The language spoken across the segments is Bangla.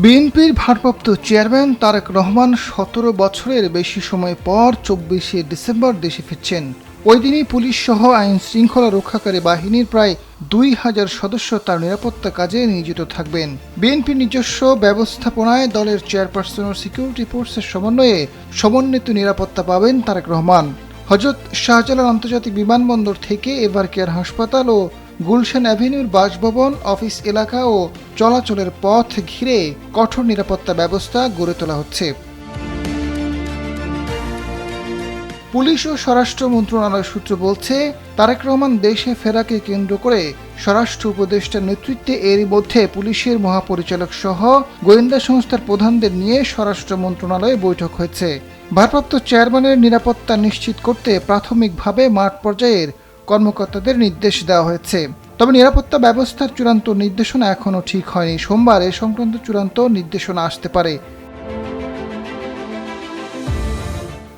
বিএনপির ভারপ্রাপ্ত চেয়ারম্যান তারেক রহমান ১৭ বছরের বেশি সময় পর ২৪শে ডিসেম্বর দেশে ফিরছেন। ওই দিনই পুলিশ সহ আইন শৃঙ্খলা রক্ষাকারী বাহিনীর প্রায় ২,০০০ সদস্য তার নিরাপত্তা কাজে নিয়োজিত থাকবেন। বিএনপির নিজস্ব ব্যবস্থাপনায় দলের চেয়ারপারসন ও সিকিউরিটি ফোর্সের সমন্বয়ে সমন্বিত নিরাপত্তা পাবেন তারেক রহমান। হযরত শাহজালাল আন্তর্জাতিক বিমানবন্দর থেকে এভারকেয়ার হাসপাতাল ও গুলশান অ্যাভিনিউর বাসভবন, অফিস এলাকা ও চলাচলের পথ ঘিরে কঠোর নিরাপত্তা ব্যবস্থা গড়ে তোলা হচ্ছে। পুলিশ ও স্বরাষ্ট্র মন্ত্রণালয় সূত্র বলছে, তারেক রহমান দেশে ফেরাকে কেন্দ্র করে স্বরাষ্ট্র উপদেষ্টার নেতৃত্বে এরই মধ্যে পুলিশের মহাপরিচালক সহ গোয়েন্দা সংস্থার প্রধানদের নিয়ে স্বরাষ্ট্র মন্ত্রণালয়ে বৈঠক হয়েছে। ভারপ্রাপ্ত চেয়ারম্যানের নিরাপত্তা নিশ্চিত করতে প্রাথমিকভাবে মাঠ পর্যায়ের কর্মকর্তাদের নির্দেশ দেওয়া হয়েছে। তবে নিরাপত্তা ব্যবস্থার চূড়ান্ত নির্দেশনা এখনও ঠিক হয়নি। সোমবার এ সংক্রান্ত চূড়ান্ত নির্দেশনা আসতে পারে।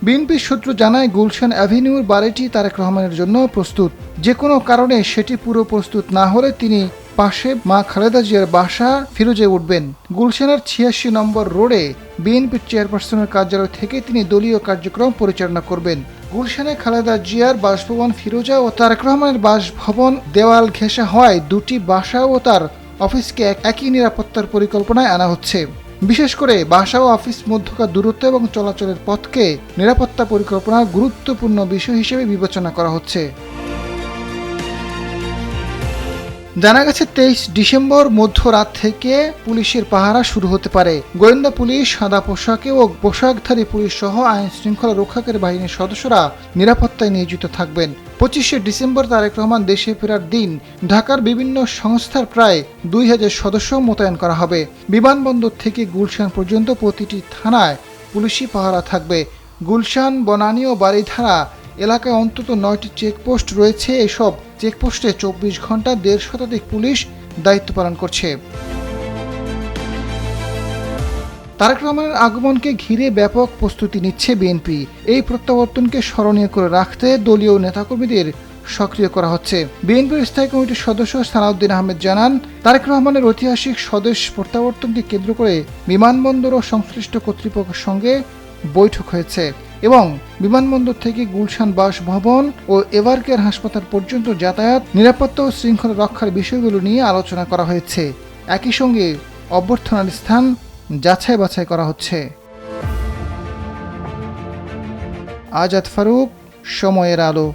বিএনপির সূত্র জানায়, গুলশান অ্যাভিনিউর বাড়িটি তারেক রহমানের জন্য প্রস্তুত। যে কোনো কারণে সেটি পুরো প্রস্তুত না হলে তিনি পাশে মা খালেদা জিয়ার বাসা ফিরোজে উঠবেন। গুলশানের ৮৬ নম্বর রোডে বিএনপির চেয়ারপারসনের কার্যালয় থেকে তিনি দলীয় কার্যক্রম পরিচালনা করবেন। গুলশানে খালেদা জিয়ার বাসভবন ফিরোজা ও তারেক রহমানের বাসভবন দেওয়াল ঘেঁষা হওয়ায় দুটি বাসা ও তার অফিসকে একই নিরাপত্তার পরিকল্পনায় আনা হচ্ছে। বিশেষ করে বাসা ও অফিস মধ্যকার দূরত্ব এবং চলাচলের পথকে নিরাপত্তা পরিকল্পনার গুরুত্বপূর্ণ বিষয় হিসেবে বিবেচনা করা হচ্ছে। জানা গেছে, ২৩ ডিসেম্বর মধ্যরাত থেকে পুলিশের পাহারা শুরু হতে পারে। গোয়েন্দা পুলিশ, সাদা পোশাকে ও পোশাকধারী পুলিশ সহ আইন শৃঙ্খলা রক্ষাকারী বাহিনীর সদস্যরা নিরাপত্তায় নিয়োজিত থাকবেন। ২৫শে ডিসেম্বর তারেক রহমান দেশে ফেরার দিন ঢাকার বিভিন্ন সংস্থার প্রায় ২,০০০ সদস্য মোতায়েন করা হবে। বিমানবন্দর থেকে গুলশান পর্যন্ত প্রতিটি থানায় পুলিশি পাহারা থাকবে। গুলশান, বনানী ও বারিধারা এলাকায় অন্তত ৯টি চেকপোস্ট রয়েছে। এসব চেকপোস্টে ২৪ ঘন্টা ১৫০ শতাধিক পুলিশ দায়িত্ব পালন করছে। তারেক রহমানের আগমনকে ঘিরে ব্যাপক প্রস্তুতি নিচ্ছে বিএনপি। এই প্রত্যাবর্তনকে স্মরণীয় করে রাখতে দলীয় নেতাকর্মীদের সক্রিয় করা হচ্ছে। বিএনপির স্থায়ী কমিটির সদস্য সালাউদ্দিন আহমেদ জানান, তারেক রহমানের ঐতিহাসিক স্বদেশ প্রত্যাবর্তনকে কেন্দ্র করে বিমানবন্দর ও সংশ্লিষ্ট কর্তৃপক্ষের সঙ্গে বৈঠক হয়েছে এবং বিমানবন্দর থেকে গুলশান বাসভবন ও এভারকেয়ার হাসপাতাল পর্যন্ত যাতায়াত, নিরাপত্তা ও শৃঙ্খলা রক্ষার বিষয়গুলো নিয়ে আলোচনা করা হয়েছে। একই সঙ্গে অভ্যর্থনার স্থান যাচাই বাছাই করা হচ্ছে। আজাদ ফারুক, সময়ের আলো।